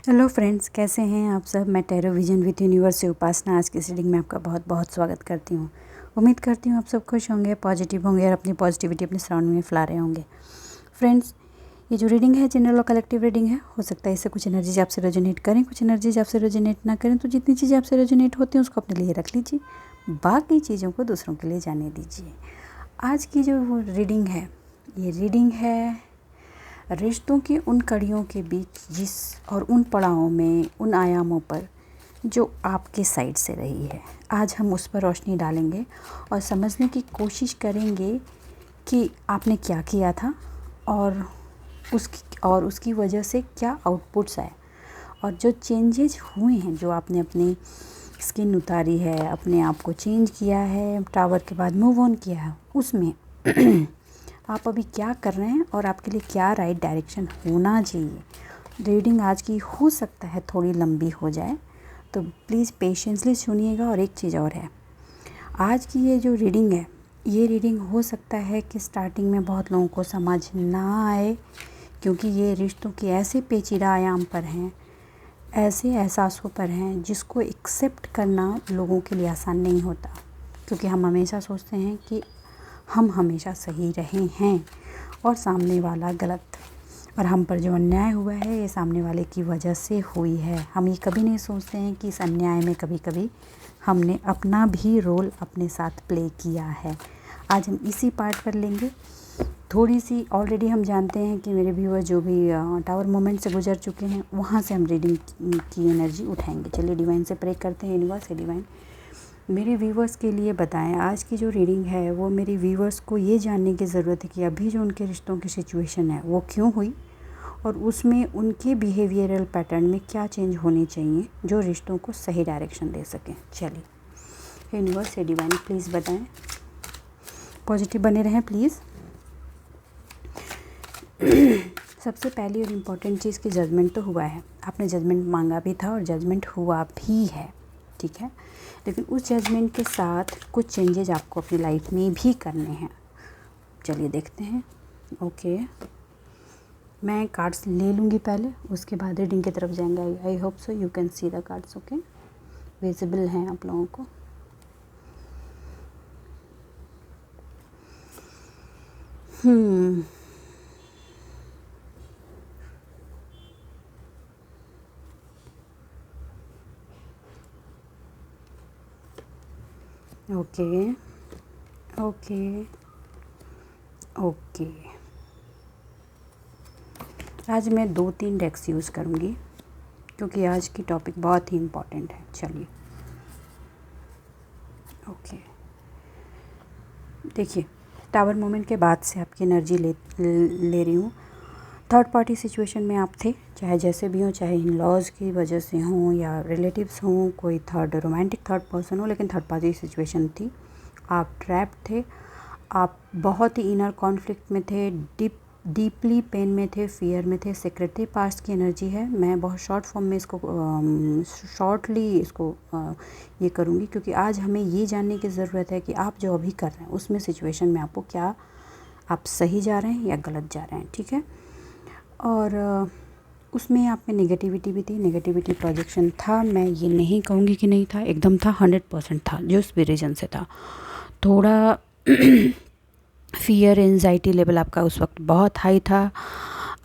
Hello friends, कैसे हैं आप सब। मैं टैरो विजन विद यूनिवर्स से उपासना आज की रीडिंग में आपका बहुत बहुत स्वागत करती हूँ। उम्मीद करती हूँ आप सब खुश होंगे, पॉजिटिव होंगे और अपनी पॉजिटिविटी अपने सराउंडिंग में फैला रहे होंगे। फ्रेंड्स, ये जो रीडिंग है जनरल और कलेक्टिव रीडिंग है। हो सकता है इससे कुछ एनर्जीज आपसे रेजोनेट करें, कुछ एनर्जीज आपसे रेजोनेट ना करें। तो जितनी चीज़ें आपसे रेजोनेट होती हैं उसको अपने लिए रख लीजिए, बाकी चीज़ों को दूसरों के लिए जाने दीजिए। आज की जो रीडिंग है, ये रीडिंग है रिश्तों की उन कड़ियों के बीच जिस और उन पड़ावों में, उन आयामों पर जो आपके साइड से रही है। आज हम उस पर रोशनी डालेंगे और समझने की कोशिश करेंगे कि आपने क्या किया था और उसकी वजह से क्या आउटपुट्स आए और जो चेंजेस हुए हैं, जो आपने अपनी स्किन उतारी है, अपने आप को चेंज किया है, टावर के बाद मूव ऑन किया है, उसमें आप अभी क्या कर रहे हैं और आपके लिए क्या राइट डायरेक्शन होना चाहिए। रीडिंग आज की हो सकता है थोड़ी लंबी हो जाए, तो प्लीज़ पेशेंसली सुनिएगा। और एक चीज़ और है, आज की ये जो रीडिंग है, ये रीडिंग हो सकता है कि स्टार्टिंग में बहुत लोगों को समझ ना आए, क्योंकि ये रिश्तों के ऐसे पेचीदा आयाम पर हैं, ऐसे एहसासों पर हैं जिसको एक्सेप्ट करना लोगों के लिए आसान नहीं होता। क्योंकि हम हमेशा सोचते हैं कि हम हमेशा सही रहे हैं और सामने वाला गलत, और हम पर जो अन्याय हुआ है ये सामने वाले की वजह से हुई है। हम ये कभी नहीं सोचते हैं कि इस अन्याय में कभी कभी हमने अपना भी रोल अपने साथ प्ले किया है। आज हम इसी पार्ट पर लेंगे थोड़ी सी। ऑलरेडी हम जानते हैं कि मेरे व्यूअर जो भी टावर मोमेंट से गुजर चुके हैं, वहाँ से हम रीडिंग की एनर्जी उठाएंगे। चलिए डिवाइन से प्रे करते हैं। यूनिवर्स है डिवाइन, मेरे व्यूवर्स के लिए बताएं, आज की जो रीडिंग है वो मेरे व्यूवर्स को ये जानने की ज़रूरत है कि अभी जो उनके रिश्तों की सिचुएशन है वो क्यों हुई और उसमें उनके बिहेवियरल पैटर्न में क्या चेंज होने चाहिए जो रिश्तों को सही डायरेक्शन दे सकें। चलिए यूनिवर्स से डिवाइन प्लीज़ बताएं, पॉजिटिव बने रहें प्लीज़। सबसे पहली और इम्पॉर्टेंट चीज़ की जजमेंट तो हुआ है, आपने जजमेंट मांगा भी था और जजमेंट हुआ भी है, ठीक है। लेकिन उस जजमेंट के साथ कुछ चेंजेज आपको अपनी लाइफ में भी करने हैं। चलिए देखते हैं। ओके, मैं कार्ड्स ले लूँगी पहले, उसके बाद रीडिंग की तरफ जाएंगे। I hope so you can see the cards. Okay, visible हैं आप लोगों को। ओके ओके ओके, आज मैं 2-3 डेक्स यूज़ करूँगी क्योंकि आज की टॉपिक बहुत ही इम्पोर्टेंट है। चलिए ओके, देखिए टावर मोमेंट के बाद से आपकी एनर्जी ले रही हूँ। थर्ड पार्टी सिचुएशन में आप थे, चाहे जैसे भी हो, चाहे इन लॉज की वजह से हों या रिलेटिव्स हों, कोई थर्ड रोमांटिक थर्ड पर्सन हो, लेकिन थर्ड पार्टी सिचुएशन थी। आप ट्रैप थे, आप बहुत ही इनर कॉन्फ्लिक्ट में थे, डीपली पेन में थे, फियर में थे। सेक्रेटरी पास्ट की एनर्जी है। मैं बहुत शॉर्ट फॉर्म में इसको शॉर्टली ये करूँगी क्योंकि आज हमें ये जानने की ज़रूरत है कि आप जो अभी कर रहे हैं उसमें सिचुएशन में आपको क्या, आप सही जा रहे हैं या गलत जा रहे हैं, ठीक है। और उसमें आप में नेगेटिविटी भी थी, नेगेटिविटी प्रोजेक्शन था। मैं ये नहीं कहूँगी कि नहीं था, एकदम था, 100% था, जो उस भी रीजन से था। थोड़ा फियर एंजाइटी लेवल आपका उस वक्त बहुत हाई था।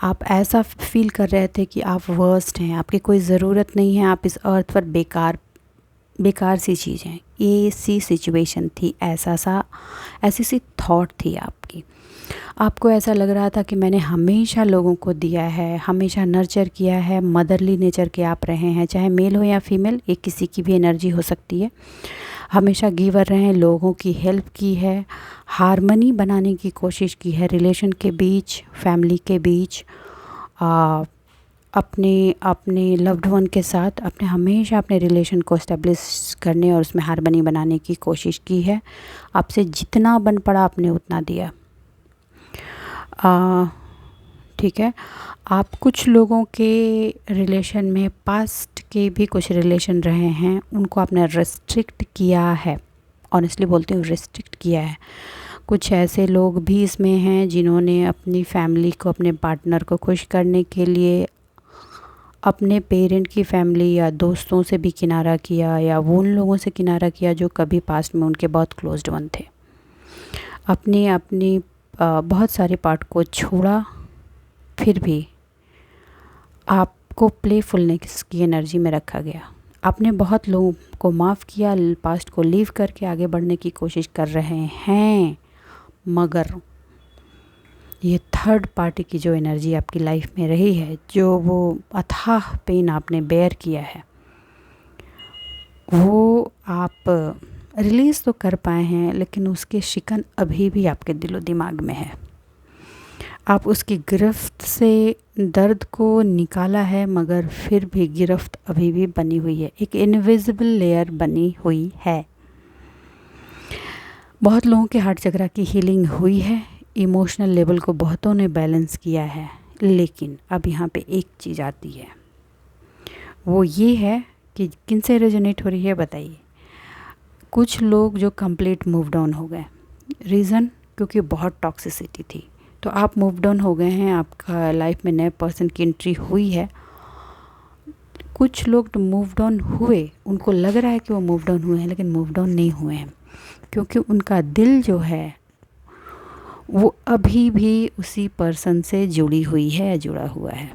आप ऐसा फील कर रहे थे कि आप वर्स्ट हैं, आपकी कोई ज़रूरत नहीं है, आप इस अर्थ पर बेकार सी चीज़ हैं। ये सी सिचुएशन थी, ऐसी सी थॉट थी आपकी। आपको ऐसा लग रहा था कि मैंने हमेशा लोगों को दिया है, हमेशा नर्चर किया है, मदरली नेचर के आप रहे हैं, चाहे मेल हो या फीमेल, ये किसी की भी एनर्जी हो सकती है। हमेशा गिवर रहे हैं, लोगों की हेल्प की है, हार्मनी बनाने की कोशिश की है रिलेशन के बीच, फैमिली के बीच, अपने लव्ड वन के साथ हमेशा अपने रिलेशन को इस्टेब्लिश करने और उसमें हार्मनी बनाने की कोशिश की है। आपसे जितना बन पड़ा आपने उतना दिया, ठीक है। आप कुछ लोगों के रिलेशन में, पास्ट के भी कुछ रिलेशन रहे हैं, उनको आपने रेस्ट्रिक्ट किया है। ऑनेस्टली बोलती हूँ, रेस्ट्रिक्ट किया है। कुछ ऐसे लोग भी इसमें हैं जिन्होंने अपनी फैमिली को, अपने पार्टनर को खुश करने के लिए अपने पेरेंट की फैमिली या दोस्तों से भी किनारा किया, या वो उन लोगों से किनारा किया जो कभी पास्ट में उनके बहुत क्लोज्ड वन थे। अपनी अपनी बहुत सारे पार्ट को छोड़ा, फिर भी आपको प्लेफुलनेस की एनर्जी में रखा गया। आपने बहुत लोगों को माफ़ किया, पास्ट को लीव करके आगे बढ़ने की कोशिश कर रहे हैं, मगर ये थर्ड पार्टी की जो एनर्जी आपकी लाइफ में रही है, जो वो अथाह पेन आपने बेयर किया है, वो आप रिलीज़ तो कर पाए हैं, लेकिन उसके शिकन अभी भी आपके दिलो दिमाग में है। आप उसकी गिरफ्त से दर्द को निकाला है, मगर फिर भी गिरफ्त अभी भी बनी हुई है, एक इनविजिबल लेयर बनी हुई है। बहुत लोगों के हार्ट चक्रा की हीलिंग हुई है, इमोशनल लेवल को बहुतों ने बैलेंस किया है, लेकिन अब यहाँ पे एक चीज़ आती है, वो ये है कि किन से रेजोनेट हो रही है बताइए। कुछ लोग जो कंप्लीट मूव डाउन हो गए, रीज़न क्योंकि बहुत टॉक्सिसिटी थी, तो आप मूव डाउन हो गए हैं, आपका लाइफ में नए पर्सन की एंट्री हुई है। कुछ लोग तो मूव डाउन हुए, उनको लग रहा है कि वो मूव डाउन हुए हैं, लेकिन मूव डाउन नहीं हुए हैं, क्योंकि उनका दिल जो है वो अभी भी उसी पर्सन से जुड़ी हुई है या जुड़ा हुआ है।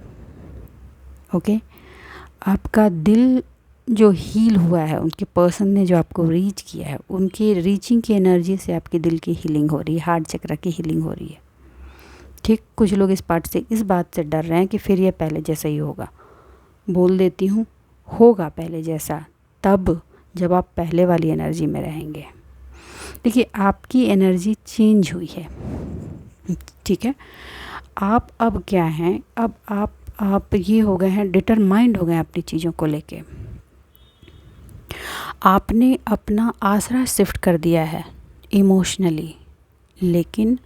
ओके, आपका दिल जो हील हुआ है, उनके पर्सन ने जो आपको रीच किया है, उनकी रीचिंग की एनर्जी से आपके दिल की हीलिंग हो रही है, हार्ट चक्र की हीलिंग हो रही है। ठीक, कुछ लोग इस पार्ट से, इस बात से डर रहे हैं कि फिर ये पहले जैसा ही होगा। बोल देती हूँ, होगा पहले जैसा तब जब आप पहले वाली एनर्जी में रहेंगे। देखिए, आपकी एनर्जी चेंज हुई है, ठीक है। आप अब क्या हैं, अब आप ये हो गए हैं, डिटरमाइंड हो गए हैं अपनी चीज़ों को लेके। आपने अपना आसरा शिफ्ट कर दिया है इमोशनली, लेकिन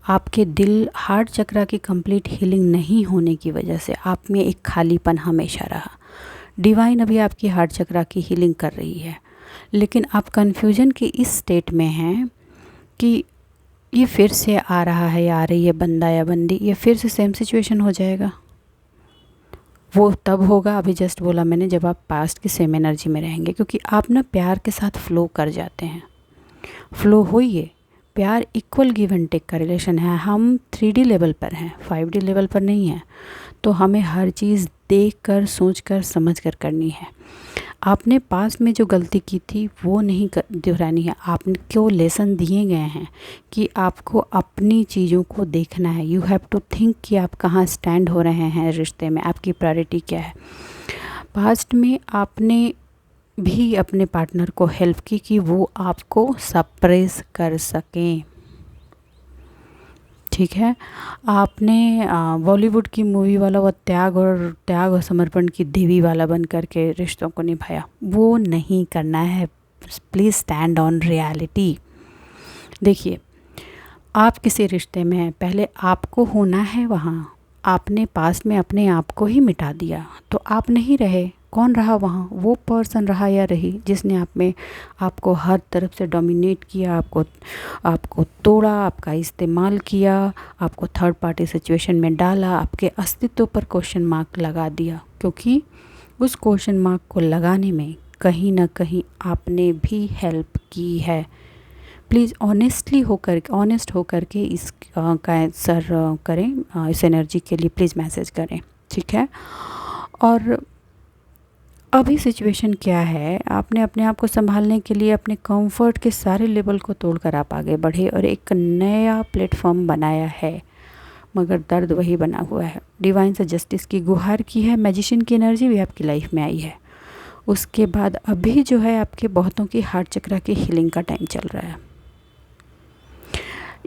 आपके दिल हार्ट चक्रा की कंप्लीट हीलिंग नहीं होने की वजह से आप में एक खालीपन हमेशा रहा। डिवाइन अभी आपकी हार्ट चक्रा की हीलिंग कर रही है, लेकिन आप कन्फ्यूजन के इस स्टेट में हैं कि ये फिर से आ रहा है या आ रही है बंदा या बंदी, ये फिर से सेम सिचुएशन हो जाएगा। वो तब होगा, अभी जस्ट बोला मैंने, जब आप पास्ट की सेम एनर्जी में रहेंगे, क्योंकि आप ना प्यार के साथ फ्लो कर जाते हैं। फ्लो होइए, प्यार इक्वल गिव एंड टेक का रिलेशन है। हम 3D लेवल पर हैं, 5D लेवल पर नहीं है, तो हमें हर चीज़ देख कर, सोच कर, समझ कर करनी है। आपने पास्ट में जो गलती की थी वो नहीं दोहरानी है। आपको लेसन दिए गए हैं कि आपको अपनी चीज़ों को देखना है। यू हैव टू थिंक कि आप कहाँ स्टैंड हो रहे हैं रिश्ते में, आपकी प्रायोरिटी क्या है। पास्ट में आपने भी अपने पार्टनर को हेल्प की कि वो आपको सप्रेस कर सकें, ठीक है। आपने बॉलीवुड की मूवी वाला वो त्याग और समर्पण की देवी वाला बन कर के रिश्तों को निभाया, वो नहीं करना है। Please stand on reality. देखिए, आप किसी रिश्ते में हैं, पहले आपको होना है वहाँ। आपने पास्ट में अपने आप को ही मिटा दिया, तो आप नहीं रहे। कौन रहा वहाँ? वो पर्सन रहा या रही जिसने आपको हर तरफ से डोमिनेट किया, आपको तोड़ा, आपका इस्तेमाल किया, आपको थर्ड पार्टी सिचुएशन में डाला, आपके अस्तित्व पर क्वेश्चन मार्क लगा दिया। क्योंकि उस क्वेश्चन मार्क को लगाने में कहीं ना कहीं आपने भी हेल्प की है। प्लीज़ ऑनेस्ट होकर के इस का आंसर करें। इस एनर्जी के लिए प्लीज़ मैसेज करें, ठीक है। और अभी सिचुएशन क्या है, आपने अपने आप को संभालने के लिए अपने कंफर्ट के सारे लेवल को तोड़कर आप आगे बढ़े और एक नया प्लेटफॉर्म बनाया है, मगर दर्द वही बना हुआ है। डिवाइन से जस्टिस की गुहार की है, मैजिशियन की एनर्जी भी आपकी लाइफ में आई है। उसके बाद अभी जो है आपके बहुतों की हार्ट चक्रा की हीलिंग का टाइम चल रहा है।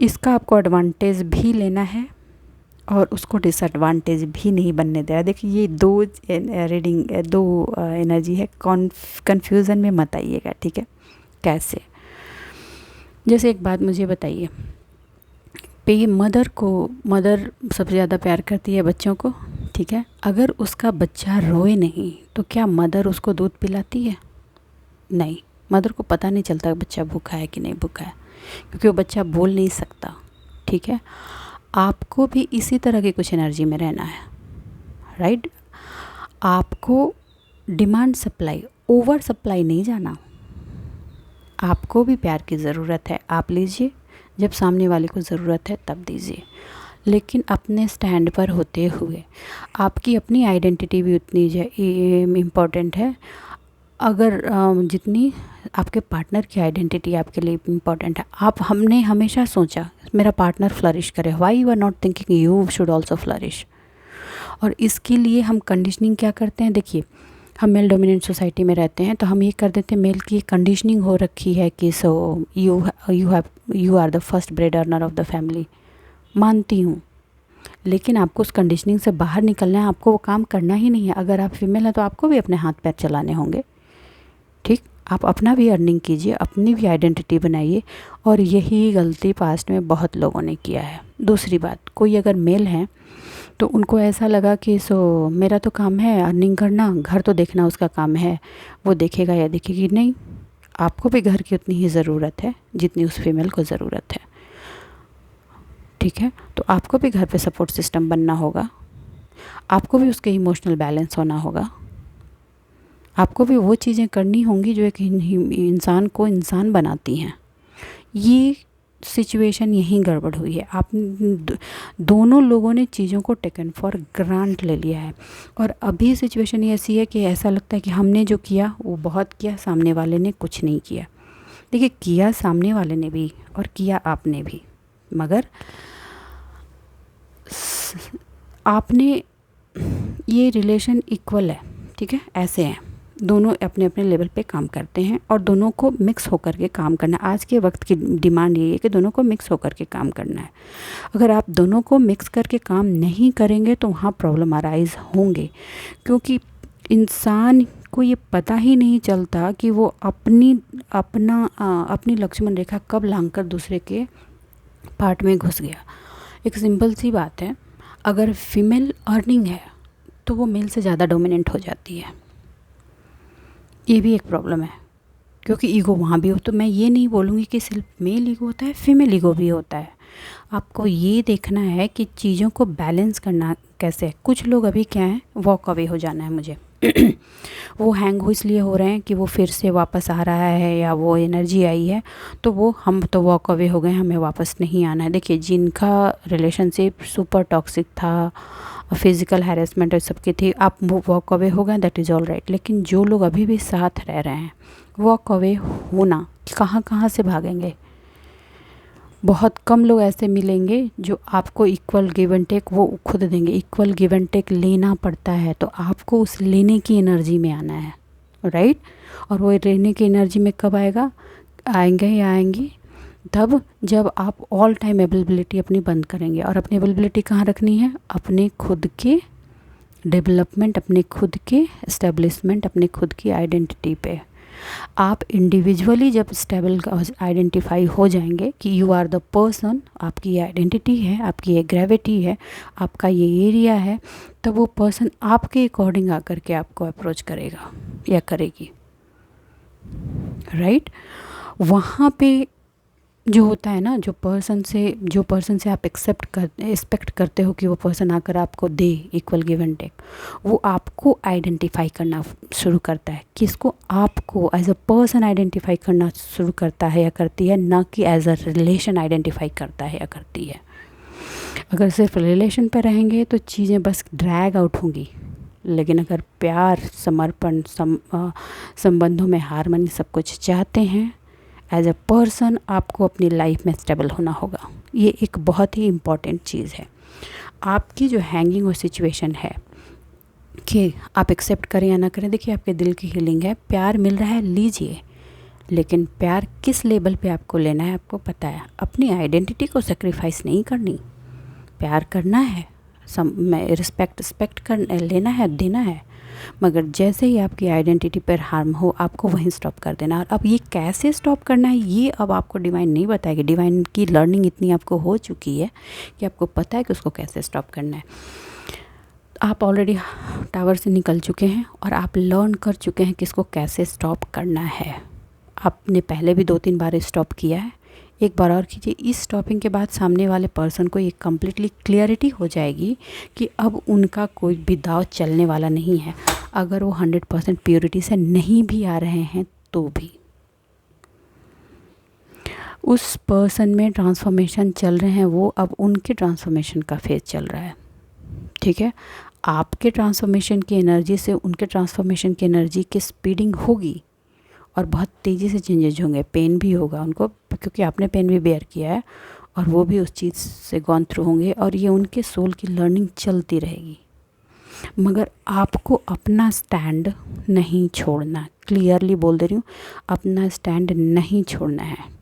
इसका आपको एडवांटेज भी लेना है और उसको डिसएडवांटेज भी नहीं बनने दे रहा। देखिए, ये दो एनर्जी है, कन्फ्यूज़न में मत आइएगा, ठीक है। कैसे? जैसे एक बात मुझे बताइए, मदर सबसे ज़्यादा प्यार करती है बच्चों को, ठीक है। अगर उसका बच्चा रोए नहीं तो क्या मदर उसको दूध पिलाती है? नहीं, मदर को पता नहीं चलता बच्चा भूखा है कि नहीं भूखा है, क्योंकि वो बच्चा बोल नहीं सकता, ठीक है। आपको भी इसी तरह की कुछ एनर्जी में रहना है, राइट। आपको डिमांड सप्लाई, ओवर सप्लाई नहीं जाना। आपको भी प्यार की ज़रूरत है, आप लीजिए, जब सामने वाले को ज़रूरत है तब दीजिए, लेकिन अपने स्टैंड पर होते हुए। आपकी अपनी आइडेंटिटी भी उतनी इम्पॉर्टेंट है अगर जितनी आपके पार्टनर की आइडेंटिटी आपके लिए इम्पॉर्टेंट है। हमने हमेशा सोचा मेरा पार्टनर फ्लरिश करे, why you are not thinking you should also flourish. और इसके लिए हम कंडीशनिंग क्या करते हैं, देखिए हम मेल डोमिनेंट सोसाइटी में रहते हैं तो हम ये कर देते हैं, मेल की कंडीशनिंग हो रखी है कि so you are the first bread earner of the family. मानती हूँ, लेकिन आपको उस कंडीशनिंग से बाहर निकलना है, आपको वो काम करना ही नहीं है। अगर आप फीमेल हैं तो आपको भी अपने हाथ पैर चलाने होंगे, ठीक। आप अपना भी अर्निंग कीजिए, अपनी भी आइडेंटिटी बनाइए, और यही गलती पास्ट में बहुत लोगों ने किया है। दूसरी बात, कोई अगर मेल है तो उनको ऐसा लगा कि मेरा तो काम है अर्निंग करना, घर तो देखना उसका काम है, वो देखेगा या देखेगी नहीं। आपको भी घर की उतनी ही ज़रूरत है जितनी उस फीमेल को ज़रूरत है, ठीक है। तो आपको भी घर पे सपोर्ट सिस्टम बनना होगा, आपको भी उसके इमोशनल बैलेंस होना होगा, आपको भी वो चीज़ें करनी होंगी जो एक इंसान को इंसान बनाती हैं। ये सिचुएशन यहीं गड़बड़ हुई है। आप दोनों लोगों ने चीज़ों को टेकन फॉर ग्रांट ले लिया है, और अभी सिचुएशन ये ऐसी है कि ऐसा लगता है कि हमने जो किया वो बहुत किया, सामने वाले ने कुछ नहीं किया। देखिए, किया सामने वाले ने भी और किया आपने भी, मगर आपने, ये रिलेशन इक्वल है, ठीक है, ऐसे हैं, दोनों अपने अपने लेवल पे काम करते हैं और दोनों को मिक्स होकर के काम करना। आज के वक्त की डिमांड ये है कि दोनों को मिक्स होकर के काम करना है। अगर आप दोनों को मिक्स करके काम नहीं करेंगे तो वहाँ प्रॉब्लम अराइज होंगे, क्योंकि इंसान को ये पता ही नहीं चलता कि वो अपनी लक्ष्मण रेखा कब लांघकर दूसरे के पार्ट में घुस गया। एक सिंपल सी बात है, अगर फीमेल अर्निंग है तो वो मेल से ज़्यादा डोमिनेंट हो जाती है। ये भी एक प्रॉब्लम है, क्योंकि ईगो वहाँ भी हो। तो मैं ये नहीं बोलूँगी कि सिर्फ मेल ईगो होता है, फीमेल ईगो भी होता है। आपको ये देखना है कि चीज़ों को बैलेंस करना कैसे है। कुछ लोग अभी क्या है, वॉक अवे हो जाना है मुझे वो हैंग हो इसलिए हो रहे हैं कि वो फिर से वापस आ रहा है या वो एनर्जी आई है, तो हम तो वॉक अवे हो गए, हमें वापस नहीं आना है। देखिए, जिनका रिलेशनशिप सुपर टॉक्सिक था, फिज़िकल हैरेसमेंट और सबकी थी, आप वो वॉक अवे हो गए, दैट इज़ ऑल राइट। लेकिन जो लोग अभी भी साथ रह रहे हैं, वॉक अवे होना कहाँ कहाँ से भागेंगे। बहुत कम लोग ऐसे मिलेंगे जो आपको इक्वल गिव एंड टेक वो खुद देंगे। इक्वल गिव एंड टेक लेना पड़ता है, तो आपको उस लेने की एनर्जी में आना है, राइट। और वो लेने की एनर्जी में कब आएंगी तब जब आप ऑल टाइम अवेलेबिलिटी अपनी बंद करेंगे। और अपनी अवेलेबिलिटी कहाँ रखनी है, अपने खुद के डेवलपमेंट, अपने खुद के एस्टेब्लिशमेंट, अपने खुद की आइडेंटिटी पे। आप इंडिविजुअली जब स्टेबल आइडेंटिफाई हो जाएंगे कि यू आर द पर्सन, आपकी ये आइडेंटिटी है, आपकी ये ग्रेविटी है, आपका ये एरिया है, तब वो पर्सन आपके अकॉर्डिंग आकर के आपको अप्रोच करेगा या करेगी, राइट। वहाँ पे जो होता है ना, जो पर्सन से आप एक्सपेक्ट करते हो कि वो पर्सन आकर आपको दे इक्वल गिव एंड टेक, वो आपको आइडेंटिफाई करना शुरू करता है। किसको? आपको एज अ पर्सन आइडेंटिफाई करना शुरू करता है या करती है, ना कि एज अ रिलेशन आइडेंटिफाई करता है या करती है। अगर सिर्फ रिलेशन पर रहेंगे तो चीज़ें बस ड्रैग आउट होंगी, लेकिन अगर प्यार, समर्पण, संबंधों में हार्मनी सब कुछ चाहते हैं, एज अ पर्सन आपको अपनी लाइफ में स्टेबल होना होगा। ये एक बहुत ही इम्पॉर्टेंट चीज़ है। आपकी जो हैंगिंग और सिचुएशन है कि आप एक्सेप्ट करें या ना करें, देखिए आपके दिल की हीलिंग है। प्यार मिल रहा है, लीजिए, लेकिन प्यार किस लेवल पे आपको लेना है आपको पता है। अपनी आइडेंटिटी को सेक्रीफाइस नहीं करनी, प्यार करना है, रिस्पेक्ट लेना है, देना है, मगर जैसे ही आपकी आइडेंटिटी पर हार्म हो आपको वहीं स्टॉप कर देना। और अब ये कैसे स्टॉप करना है ये अब आपको डिवाइन नहीं बताएगी। डिवाइन की लर्निंग इतनी आपको हो चुकी है कि आपको पता है कि उसको कैसे स्टॉप करना है। आप ऑलरेडी टावर से निकल चुके हैं और आप लर्न कर चुके हैं कि इसको कैसे स्टॉप करना है। आपने पहले भी 2-3 बार स्टॉप किया है, एक बार और कीजिए। इस स्टॉपिंग के बाद सामने वाले पर्सन को ये कम्प्लीटली क्लियरिटी हो जाएगी कि अब उनका कोई भी दाव चलने वाला नहीं है। अगर वो 100% प्योरिटी से नहीं भी आ रहे हैं तो भी उस पर्सन में ट्रांसफॉर्मेशन चल रहे हैं, वो अब उनके ट्रांसफॉर्मेशन का फेज चल रहा है। ठीक है, आपके ट्रांसफॉर्मेशन की एनर्जी से उनके ट्रांसफॉर्मेशन की एनर्जी की स्पीडिंग होगी और बहुत तेज़ी से चेंजेज होंगे। पेन भी होगा उनको, क्योंकि आपने पेन भी बेयर किया है और वो भी उस चीज़ से गॉन थ्रू होंगे, और ये उनके सोल की लर्निंग चलती रहेगी। मगर आपको अपना स्टैंड नहीं छोड़ना, क्लियरली बोल दे रही हूँ, अपना स्टैंड नहीं छोड़ना है।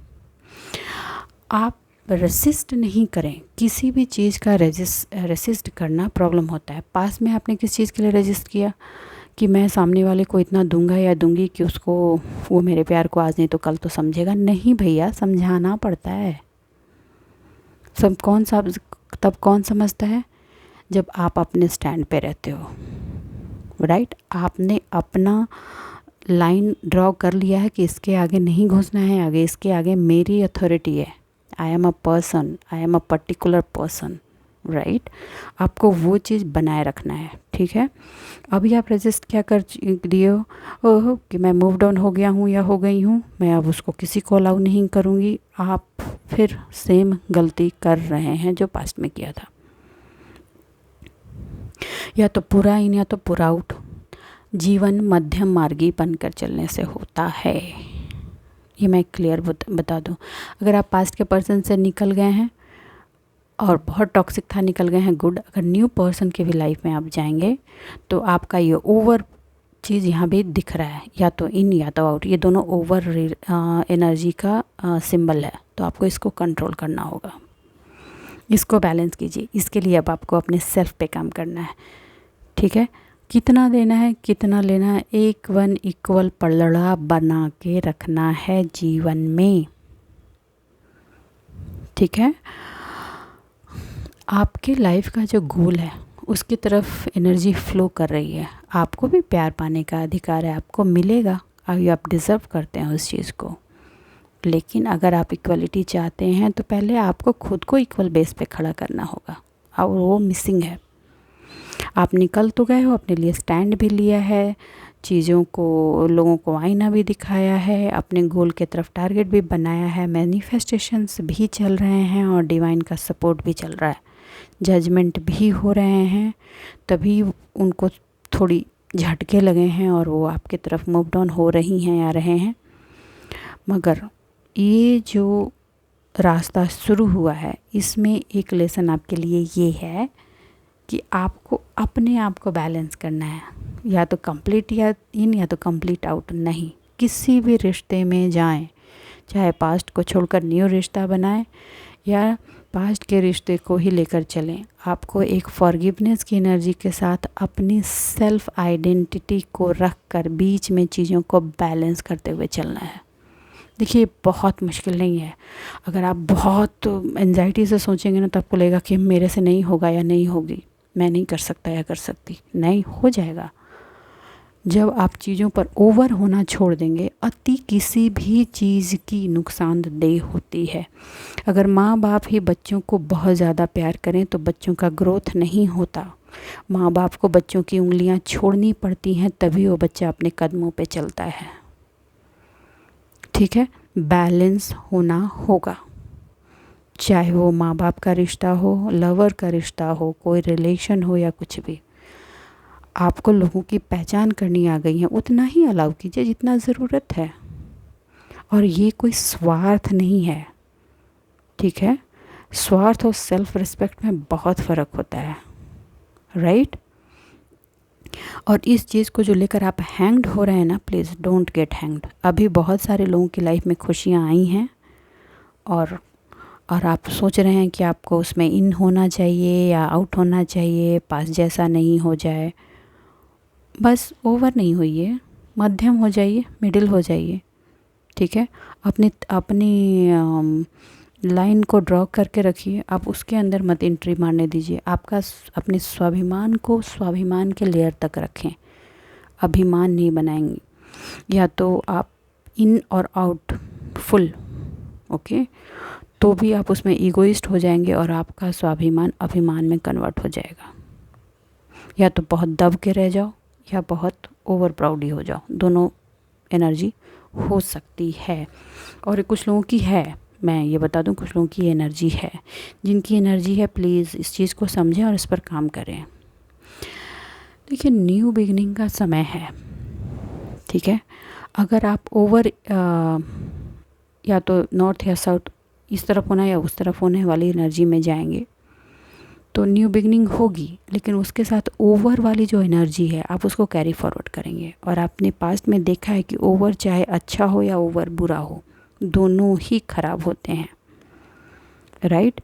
आप रेसिस्ट नहीं करें, किसी भी चीज़ का रेसिस्ट करना प्रॉब्लम होता है। पास में आपने किस चीज़ के लिए रेजिस्ट किया कि मैं सामने वाले को इतना दूंगा या दूंगी कि उसको, वो मेरे प्यार को आज नहीं तो कल तो समझेगा। नहीं भैया, समझाना पड़ता है। तब कौन समझता है? जब आप अपने स्टैंड पे रहते हो, राइट। आपने अपना लाइन ड्रॉ कर लिया है कि इसके आगे नहीं घुसना है, आगे इसके आगे मेरी अथॉरिटी है। I am a person, I am a particular person, right. आपको वो चीज़ बनाए रखना है। ठीक है, अभी आप रजिस्ट क्या कर दिए हो, ओह कि मैं मूव डाउन हो गया हूँ या हो गई हूँ, मैं अब उसको किसी को अलाउ नहीं करूँगी। आप फिर सेम गलती कर रहे हैं जो पास्ट में किया था। या तो पूरा इन या तो पूरा आउट। जीवन मध्यम मार्गी बनकर चलने से होता है, ये मैं क्लियर बता दूं। अगर आप पास्ट के पर्सन से निकल गए हैं और बहुत टॉक्सिक था, निकल गए हैं, गुड। अगर न्यू पर्सन के भी लाइफ में आप जाएंगे तो आपका ये ओवर चीज़ यहाँ भी दिख रहा है, या तो इन या तो आउट, ये दोनों ओवर एनर्जी का सिंबल है। तो आपको इसको कंट्रोल करना होगा, इसको बैलेंस कीजिए। इसके लिए अब आपको अपने सेल्फ पे काम करना है। ठीक है, कितना देना है कितना लेना है, एक वन इक्वल पलड़ा बना के रखना है जीवन में। ठीक है, आपके लाइफ का जो गोल है उसकी तरफ एनर्जी फ्लो कर रही है। आपको भी प्यार पाने का अधिकार है, आपको मिलेगा, अभी आप डिज़र्व करते हैं उस चीज़ को। लेकिन अगर आप इक्वलिटी चाहते हैं तो पहले आपको खुद को इक्वल बेस पे खड़ा करना होगा, और वो मिसिंग है। आप निकल तो गए हो, अपने लिए स्टैंड भी लिया है, चीज़ों को, लोगों को आईना भी दिखाया है, अपने गोल के तरफ टारगेट भी बनाया है, मैनिफेस्टेशंस भी चल रहे हैं और डिवाइन का सपोर्ट भी चल रहा है, जजमेंट भी हो रहे हैं। तभी उनको थोड़ी झटके लगे हैं और वो आपकी तरफ मूव डाउन हो रही हैं या रहे हैं। मगर ये जो रास्ता शुरू हुआ है, इसमें एक लेसन आपके लिए ये है कि आपको अपने आप को बैलेंस करना है, या तो कंप्लीट या इन या तो कंप्लीट आउट नहीं। किसी भी रिश्ते में जाएं, चाहे पास्ट को छोड़कर न्यू रिश्ता बनाएं या पास्ट के रिश्ते को ही लेकर चलें, आपको एक फॉरगिवनेस की एनर्जी के साथ अपनी सेल्फ आइडेंटिटी को रख कर बीच में चीज़ों को बैलेंस करते हुए चलना है। देखिए, बहुत मुश्किल नहीं है। अगर आप बहुत एंजाइटी से सोचेंगे ना तो आपको लगेगा कि मेरे से नहीं होगा या नहीं होगी, मैं नहीं कर सकता या कर सकती। नहीं, हो जाएगा। जब आप चीज़ों पर ओवर होना छोड़ देंगे, अति किसी भी चीज़ की नुकसानदेह होती है। अगर माँ बाप ही बच्चों को बहुत ज़्यादा प्यार करें तो बच्चों का ग्रोथ नहीं होता। माँ बाप को बच्चों की उंगलियाँ छोड़नी पड़ती हैं, तभी वो बच्चा अपने कदमों पे चलता है। ठीक है, बैलेंस होना होगा, चाहे वो माँ बाप का रिश्ता हो, लवर का रिश्ता हो, कोई रिलेशन हो या कुछ भी। आपको लोगों की पहचान करनी आ गई है, उतना ही अलाउ कीजिए जितना ज़रूरत है, और ये कोई स्वार्थ नहीं है। ठीक है, स्वार्थ और सेल्फ रिस्पेक्ट में बहुत फ़र्क होता है, राइट। और इस चीज़ को जो लेकर आप हैंग्ड हो रहे हैं ना, प्लीज़ डोंट गेट हैंग्ड। अभी बहुत सारे लोगों की लाइफ में खुशियाँ आई हैं और आप सोच रहे हैं कि आपको उसमें इन होना चाहिए या आउट होना चाहिए, पास जैसा नहीं हो जाए। बस ओवर नहीं होइए, मध्यम हो जाइए, मिडिल हो जाइए। ठीक है, अपनी लाइन को ड्रॉ करके रखिए, आप उसके अंदर मत एंट्री मारने दीजिए। आपका अपने स्वाभिमान को स्वाभिमान के लेयर तक रखें, अभिमान नहीं बनाएंगे। या तो आप इन और आउट फुल ओके, तो भी आप उसमें ईगोइस्ट हो जाएंगे और आपका स्वाभिमान अभिमान में कन्वर्ट हो जाएगा। या तो बहुत दब के रह जाओ या बहुत ओवर प्राउडी हो जाओ, दोनों एनर्जी हो सकती है। और कुछ लोगों की है, मैं ये बता दूं, कुछ लोगों की एनर्जी है। जिनकी एनर्जी है प्लीज़ इस चीज़ को समझें और इस पर काम करें। देखिए, न्यू बिगिनिंग का समय है, ठीक है। अगर आप ओवर या तो नॉर्थ या साउथ, इस तरफ होना या उस तरफ होने वाली एनर्जी में जाएंगे तो न्यू बिगिनिंग होगी, लेकिन उसके साथ ओवर वाली जो एनर्जी है आप उसको कैरी फॉरवर्ड करेंगे। और आपने पास्ट में देखा है कि ओवर चाहे अच्छा हो या ओवर बुरा हो, दोनों ही खराब होते हैं, राइट।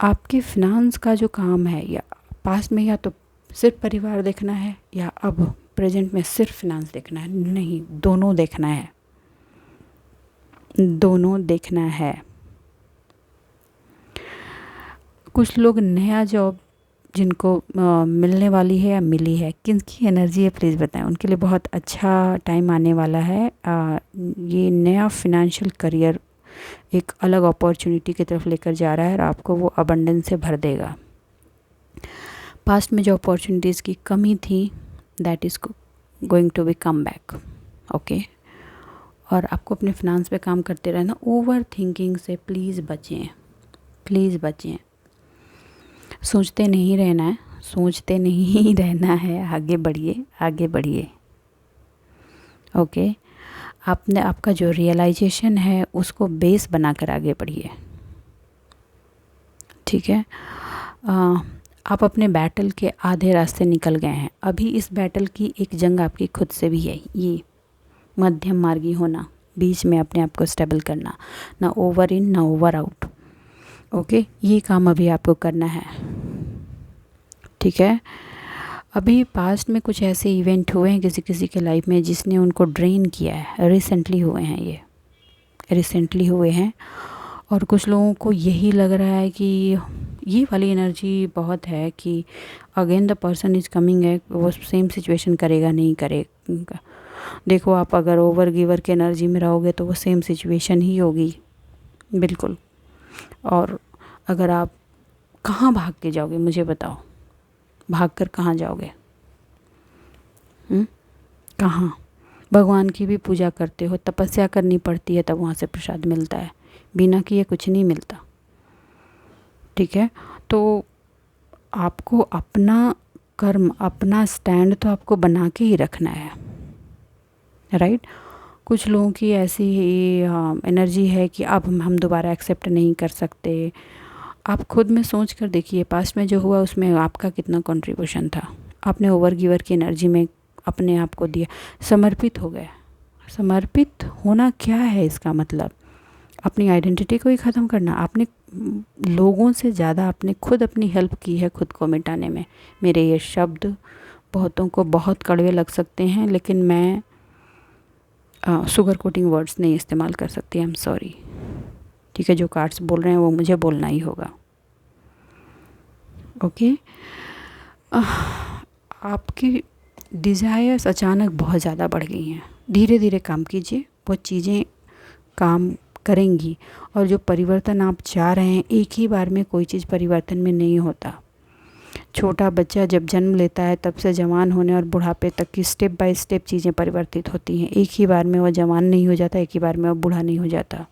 आपके फिनांस का जो काम है, या पास्ट में या तो सिर्फ परिवार देखना है या अब प्रेजेंट में सिर्फ फिनांस देखना है, नहीं, दोनों देखना है, दोनों देखना है। कुछ लोग नया जॉब जिनको मिलने वाली है या मिली है, किनकी एनर्जी है प्लीज़ बताएं, उनके लिए बहुत अच्छा टाइम आने वाला है। ये नया फिनेंशियल करियर एक अलग अपॉर्चुनिटी की तरफ लेकर जा रहा है और आपको वो अबंडेंस से भर देगा। पास्ट में जो अपॉर्चुनिटीज़ की कमी थी, that is going to be come back, okay. और आपको अपने फिनांस पे काम करते रहना। ओवर थिंकिंग से प्लीज़ बचें, प्लीज़ बचें। सोचते नहीं रहना है, सोचते नहीं रहना है, आगे बढ़िए, आगे बढ़िए, ओके। आपने आपका जो रियलाइजेशन है उसको बेस बनाकर आगे बढ़िए, ठीक है। आप अपने बैटल के आधे रास्ते निकल गए हैं। अभी इस बैटल की एक जंग आपकी खुद से भी है, ये मध्यम मार्गी होना, बीच में अपने आप को स्टेबल करना, ना ओवर इन ना ओवर आउट, ओके। ये काम अभी आपको करना है, ठीक है। अभी पास्ट में कुछ ऐसे इवेंट हुए हैं किसी किसी के लाइफ में जिसने उनको ड्रेन किया है, रिसेंटली हुए हैं, ये रिसेंटली हुए हैं। और कुछ लोगों को यही लग रहा है कि ये वाली एनर्जी बहुत है कि again the person is coming है, वो सेम सिचुएशन करेगा नहीं करेगा। देखो, आप अगर ओवर गिवर के एनर्जी में रहोगे तो वो सेम सिचुएशन ही होगी, बिल्कुल। और अगर आप कहाँ भाग के जाओगे, मुझे बताओ, भाग कर कहाँ जाओगे? कहाँ? भगवान की भी पूजा करते हो, तपस्या करनी पड़ती है, तब वहाँ से प्रसाद मिलता है, बिना किए कुछ नहीं मिलता, ठीक है। तो आपको अपना कर्म, अपना स्टैंड तो आपको बना के ही रखना है, राइट। कुछ लोगों की ऐसी एनर्जी है कि अब हम दोबारा एक्सेप्ट नहीं कर सकते। आप खुद में सोच कर देखिए, पास्ट में जो हुआ उसमें आपका कितना कंट्रीब्यूशन था। आपने ओवर गिवर की एनर्जी में अपने आप को दिया, समर्पित हो गए। समर्पित होना क्या है इसका मतलब? अपनी आइडेंटिटी को ही ख़त्म करना। आपने लोगों से ज़्यादा आपने खुद अपनी हेल्प की है खुद को मिटाने में। मेरे ये शब्द बहुतों को बहुत कड़वे लग सकते हैं, लेकिन मैं शुगर कोटिंग वर्ड्स नहीं इस्तेमाल कर सकती, आई एम सॉरी, ठीक है। जो कार्ड्स बोल रहे हैं वो मुझे बोलना ही होगा, ओके। आपकी डिज़ायर्स अचानक बहुत ज़्यादा बढ़ गई हैं। धीरे धीरे काम कीजिए, वो चीज़ें काम करेंगी। और जो परिवर्तन आप चाह रहे हैं, एक ही बार में कोई चीज़ परिवर्तन में नहीं होता। छोटा बच्चा जब जन्म लेता है तब से जवान होने और बुढ़ापे तक की स्टेप बाय स्टेप चीज़ें परिवर्तित होती हैं। एक ही बार में वो जवान नहीं हो जाता, एक ही बार में वो बूढ़ा नहीं हो जाता।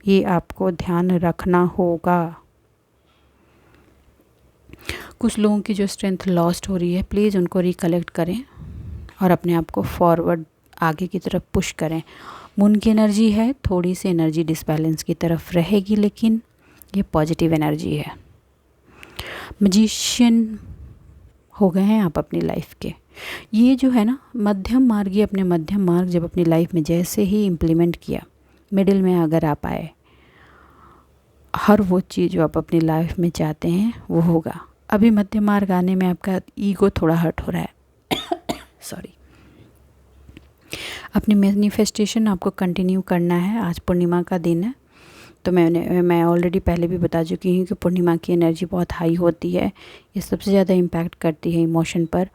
ये आपको ध्यान रखना होगा। कुछ लोगों की जो स्ट्रेंथ लॉस्ट हो रही है, प्लीज़ उनको रिकलेक्ट करें और अपने आप को फॉरवर्ड आगे की तरफ पुश करें। मून की एनर्जी है, थोड़ी सी एनर्जी डिसबैलेंस की तरफ रहेगी, लेकिन ये पॉजिटिव एनर्जी है। मैजिशियन हो गए हैं आप अपनी लाइफ के। ये जो है ना, मध्यम मार्ग, ये अपने मध्यम मार्ग जब अपनी लाइफ में जैसे ही इम्प्लीमेंट किया, मिडिल में अगर आप आए, हर वो चीज़ जो आप अपनी लाइफ में चाहते हैं वो होगा। अभी मध्यम मार्ग आने में आपका ईगो थोड़ा हर्ट हो रहा है सॉरी। अपनी मैनिफेस्टेशन आपको कंटिन्यू करना है। आज पूर्णिमा का दिन है, तो मैं ऑलरेडी पहले भी बता चुकी हूँ कि पूर्णिमा की एनर्जी बहुत हाई होती है। ये सबसे ज़्यादा इम्पैक्ट करती है इमोशन पर,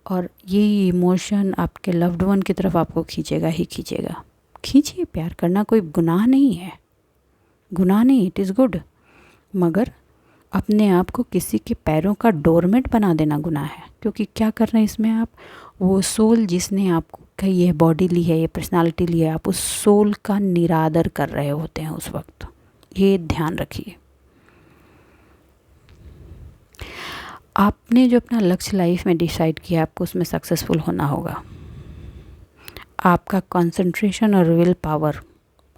और ये इमोशन आपके लव्ड वन की तरफ आपको खींचेगा ही खींचेगा। खींचिए, प्यार करना कोई गुनाह नहीं है, गुनाह नहीं, इट इज़ गुड। मगर अपने आप को किसी के पैरों का डोरमेट बना देना गुनाह है, क्योंकि क्या कर रहे हैं इसमें आप, वो सोल जिसने आपको कही ये बॉडी ली है, ये पर्सनालिटी ली है, आप उस सोल का निरादर कर रहे होते हैं उस वक्त। ये ध्यान रखिए। आपने जो अपना लक्ष्य लाइफ में डिसाइड किया, आपको उसमें सक्सेसफुल होना होगा। आपका कंसंट्रेशन और विल पावर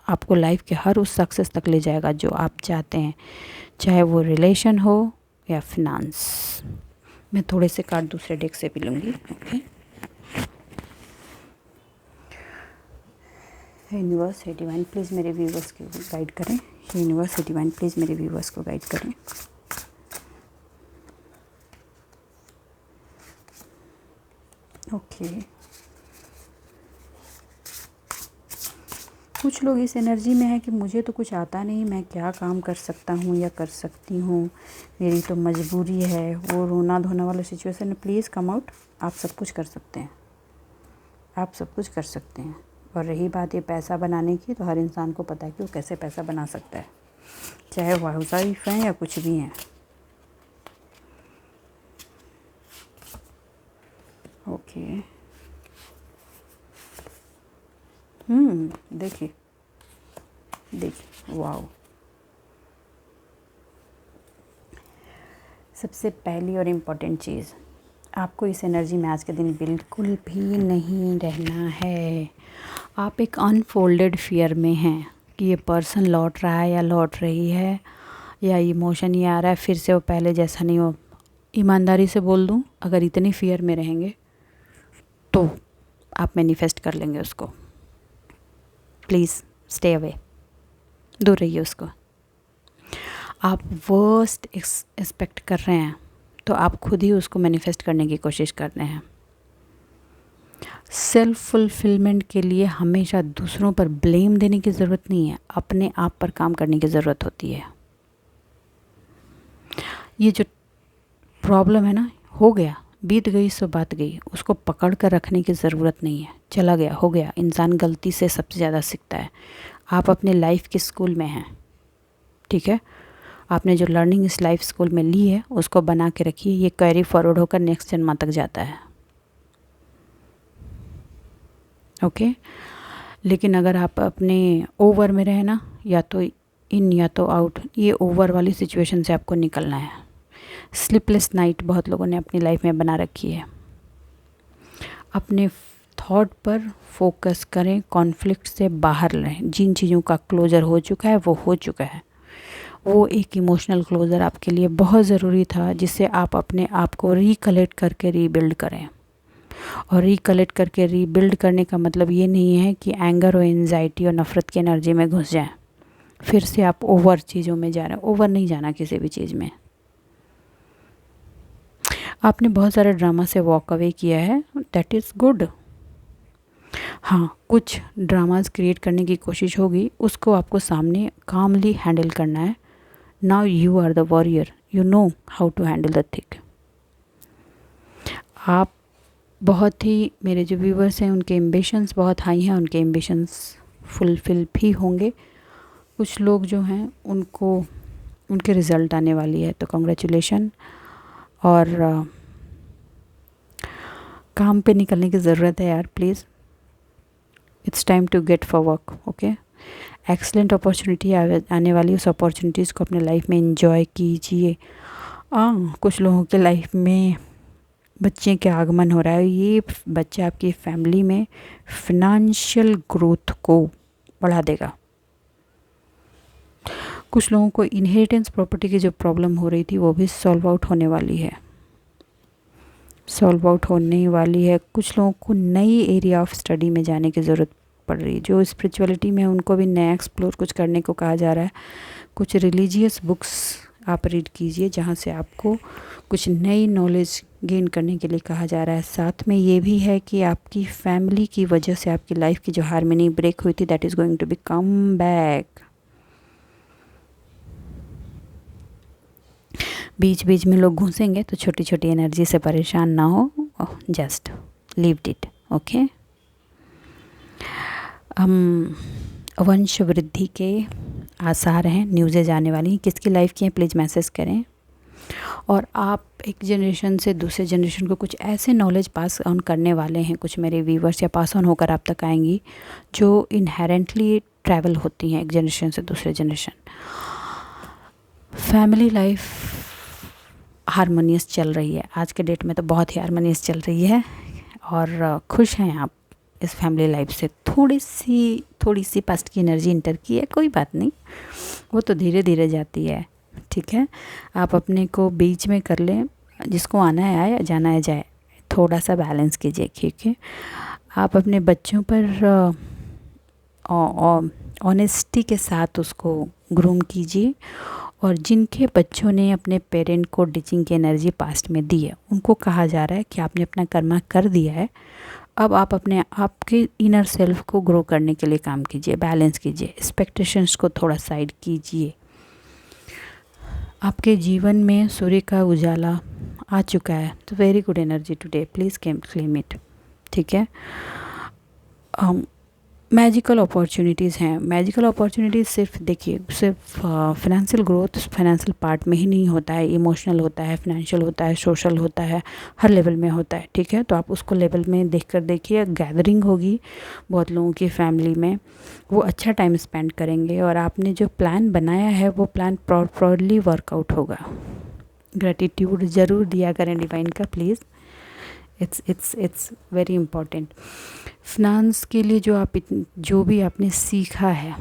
आपको लाइफ के हर उस सक्सेस तक ले जाएगा जो आप चाहते हैं, चाहे वो रिलेशन हो या फिनांस। मैं थोड़े से कार्ड दूसरे डेक से भी लूँगी। ओके, यूनिवर्स है डिवाइन, प्लीज़ मेरे व्यूवर्स को गाइड करें। यूनिवर्स है डिवाइन, प्लीज़ मेरे व्यूवर्स को गाइड करें। ओके, कुछ लोग इस एनर्जी में है कि मुझे तो कुछ आता नहीं, मैं क्या काम कर सकता हूँ या कर सकती हूँ, मेरी तो मजबूरी है, वो रोना धोना वाला सिचुएशन है। Please come out. आप सब कुछ कर सकते हैं, आप सब कुछ कर सकते हैं। और रही बात ये पैसा बनाने की, तो हर इंसान को पता है कि वो कैसे पैसा बना सकता है, चाहे वो हाउसवाइफ हैं या कुछ भी हैं। ओके, देखिए देखिए, वाओ। सबसे पहली और इम्पोर्टेंट चीज़, आपको इस एनर्जी में आज के दिन बिल्कुल भी नहीं रहना है। आप एक अनफोल्डेड फियर में हैं कि ये पर्सन लौट रहा है या लौट रही है, या इमोशन ये आ रहा है फिर से वो पहले जैसा नहीं हो। ईमानदारी से बोल दूं, अगर इतनी फियर में रहेंगे तो आप मैनिफेस्ट कर लेंगे उसको। प्लीज़ स्टे अवे, दूर रहिए उसको। आप वर्स्ट एक्सपेक्ट कर रहे हैं तो आप खुद ही उसको मैनिफेस्ट करने की कोशिश कर रहे हैं। सेल्फ फुलफिलमेंट के लिए हमेशा दूसरों पर ब्लेम देने की ज़रूरत नहीं है, अपने आप पर काम करने की ज़रूरत होती है। ये जो प्रॉब्लम है ना, हो गया, बीत गई सो बात गई, उसको पकड़ कर रखने की ज़रूरत नहीं है। चला गया, हो गया। इंसान गलती से सबसे ज़्यादा सीखता है। आप अपने लाइफ के स्कूल में हैं, ठीक है। आपने जो लर्निंग इस लाइफ स्कूल में ली है उसको बना के रखिए, ये कैरी फॉरवर्ड होकर नेक्स्ट जन्म तक जाता है। ओके, लेकिन अगर आप अपने ओवर में रहे ना, या तो इन या तो आउट, ये ओवर वाली सिचुएशन से आपको निकलना है। स्लीपलेस नाइट बहुत लोगों ने अपनी लाइफ में बना रखी है। अपने थॉट पर फोकस करें, कॉन्फ्लिक्ट से बाहर रहें। जिन चीज़ों का क्लोज़र हो चुका है वो हो चुका है। वो एक इमोशनल क्लोज़र आपके लिए बहुत ज़रूरी था, जिससे आप अपने आप को रिकलेक्ट करके रीबिल्ड करें। और रिकलेक्ट करके रीबिल्ड करने का मतलब ये नहीं है कि एंगर और एंजाइटी और नफ़रत की एनर्जी में घुस जाएं, फिर से आप ओवर चीज़ों में जा रहे हैं। ओवर नहीं जाना किसी भी चीज़ में। आपने बहुत सारा ड्रामा से वॉक अवे किया है, दैट इज़ गुड। हाँ, कुछ ड्रामास क्रिएट करने की कोशिश होगी, उसको आपको सामने कामली हैंडल करना है। Now you are the warrior, you know how to handle the thing. आप बहुत ही, मेरे जो व्यूवर्स हैं उनके एम्बिशंस बहुत हाई हैं, उनके एम्बिशंस फुलफिल भी होंगे। कुछ लोग जो हैं उनको उनके रिज़ल्ट आने वाली है, तो कॉन्ग्रेचुलेशन। और काम पे निकलने की ज़रूरत है यार, please. It's time to get for work. Okay, excellent opportunity आने वाली, उस अपॉर्चुनिटीज़ को अपने लाइफ में एंजॉय कीजिए। कुछ लोगों के लाइफ में बच्चे के आगमन हो रहा है। ये बच्चा आपकी फैमिली में फिनेंशियल ग्रोथ को बढ़ा देगा। कुछ लोगों को इनहेरिटेंस प्रॉपर्टी की जो प्रॉब्लम हो रही थी वो भी सॉल्व आउट होने वाली है, सॉल्व आउट होने वाली है। कुछ लोगों को नई एरिया ऑफ स्टडी में जाने की ज़रूरत पड़ रही है। जो स्पिरिचुअलिटी में उनको भी नया एक्सप्लोर कुछ करने को कहा जा रहा है। कुछ रिलीजियस बुक्स आप रीड कीजिए जहाँ से आपको कुछ नई नॉलेज गेन करने के लिए कहा जा रहा है। साथ में ये भी है कि आपकी फैमिली की वजह से आपकी लाइफ की जो हार्मनी ब्रेक हुई थी, that is going to be come back. बीच बीच में लोग घुसेंगे तो छोटी छोटी एनर्जी से परेशान ना हो, जस्ट लीव इट। ओके, वंश वृद्धि के आसार हैं, न्यूज़ेज आने वाली हैं। किसकी लाइफ की हैं प्लीज़ मैसेज करें। और आप एक जनरेशन से दूसरे जनरेशन को कुछ ऐसे नॉलेज पास ऑन करने वाले हैं, कुछ मेरे व्यूवर्स या पास ऑन होकर आप तक आएंगी जो इनहेरेंटली ट्रैवल होती हैं एक जनरेशन से दूसरे जनरेशन। फैमिली लाइफ हारमोनियस चल रही है, आज के डेट में तो बहुत ही हारमोनियस चल रही है और खुश हैं आप इस फैमिली लाइफ से। थोड़ी सी पास्ट की एनर्जी इंटर की है, कोई बात नहीं, वो तो धीरे धीरे जाती है, ठीक है। आप अपने को बीच में कर लें, जिसको आना है आए, जाना है जाए, थोड़ा सा बैलेंस कीजिए, ठीक है। आप अपने बच्चों पर ऑनेस्टी के साथ उसको ग्रूम कीजिए, और जिनके बच्चों ने अपने पेरेंट को टीचिंग की एनर्जी पास्ट में दी है, उनको कहा जा रहा है कि आपने अपना कर्मा कर दिया है, अब आप अपने आपके इनर सेल्फ को ग्रो करने के लिए काम कीजिए, बैलेंस कीजिए, एक्सपेक्टेशंस को थोड़ा साइड कीजिए। आपके जीवन में सूर्य का उजाला आ चुका है, तो very good energy today, please claim it, ठीक है। मैजिकल अपॉर्चुनिटीज़ हैं। मैजिकल अपॉर्चुनिटीज़ सिर्फ देखिए, सिर्फ फाइनेंशियल ग्रोथ फाइनेंशियल पार्ट में ही नहीं होता है, इमोशनल होता है, फाइनेंशियल होता है, सोशल होता है, हर लेवल में होता है, ठीक है। तो आप उसको लेवल में देखकर देखिए। गैदरिंग होगी बहुत लोगों की फैमिली में, वो अच्छा टाइम स्पेंड करेंगे, और आपने जो प्लान बनाया है वो प्लान प्रॉपरली वर्कआउट होगा। ग्रेटिट्यूड ज़रूर दिया करें डिवाइन का, please, it's very important. Finance के लिए जो भी आपने सीखा है,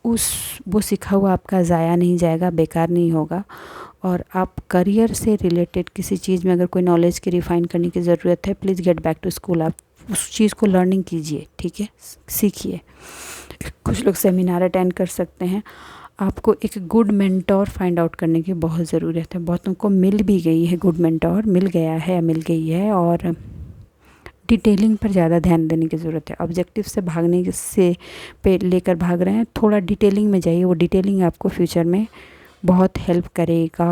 वो सीखा हुआ आपका ज़ाया नहीं जाएगा, बेकार नहीं होगा। और आप करियर से रिलेटेड किसी चीज़ में अगर कोई नॉलेज की रिफ़ाइन करने की ज़रूरत है, please get back to school, आप उस चीज़ को लर्निंग कीजिए, ठीक है, सीखिए। कुछ लोग सेमिनार अटेंड कर सकते हैं। आपको एक गुड मेंटोर फाइंड आउट करने की बहुत ज़रूरत है। बहुतों को मिल भी गई है, गुड मेंटोर मिल गया है, मिल गई है, और डिटेलिंग पर ज़्यादा ध्यान देने की ज़रूरत है। ऑब्जेक्टिव से भागने से पे लेकर भाग रहे हैं, थोड़ा डिटेलिंग में जाइए, वो डिटेलिंग आपको फ्यूचर में बहुत हेल्प करेगा।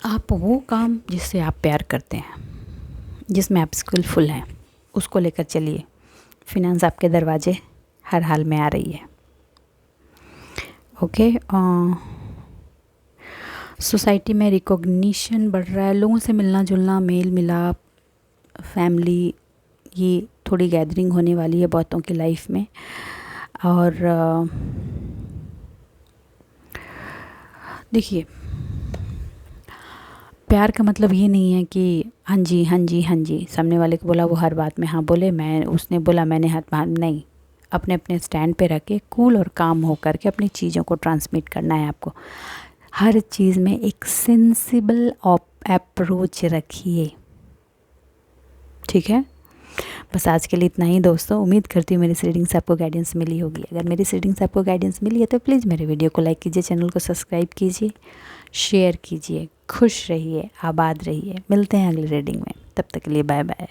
आप वो काम जिससे आप प्यार करते हैं, जिसमें आप स्किलफुल हैं, उसको लेकर चलिए। फिनांस आपके दरवाजे हर हाल में आ रही है, ओके। सोसाइटी में रिकॉग्निशन बढ़ रहा है, लोगों से मिलना जुलना, मेल मिलाप, फैमिली, ये थोड़ी गैदरिंग होने वाली है बहुतों की लाइफ में। और देखिए, प्यार का मतलब ये नहीं है कि हाँ जी हाँ जी हाँ जी, सामने वाले को बोला वो हर बात में हाँ बोले, उसने बोला मैंने हाथ मार, नहीं। अपने अपने स्टैंड पे रख के कूल और काम हो करके अपनी चीज़ों को ट्रांसमिट करना है आपको। हर चीज़ में एक सेंसिबल अप्रोच रखिए, ठीक है। बस आज के लिए इतना ही दोस्तों। उम्मीद करती हूँ मेरी रीडिंग से आपको गाइडेंस मिली होगी। अगर मेरी रीडिंग से आपको गाइडेंस मिली है तो प्लीज़ मेरे वीडियो को लाइक कीजिए, चैनल को सब्सक्राइब कीजिए, शेयर कीजिए। खुश रहिए, आबाद रहिए। मिलते हैं अगली रीडिंग में, तब तक के लिए बाय बाय।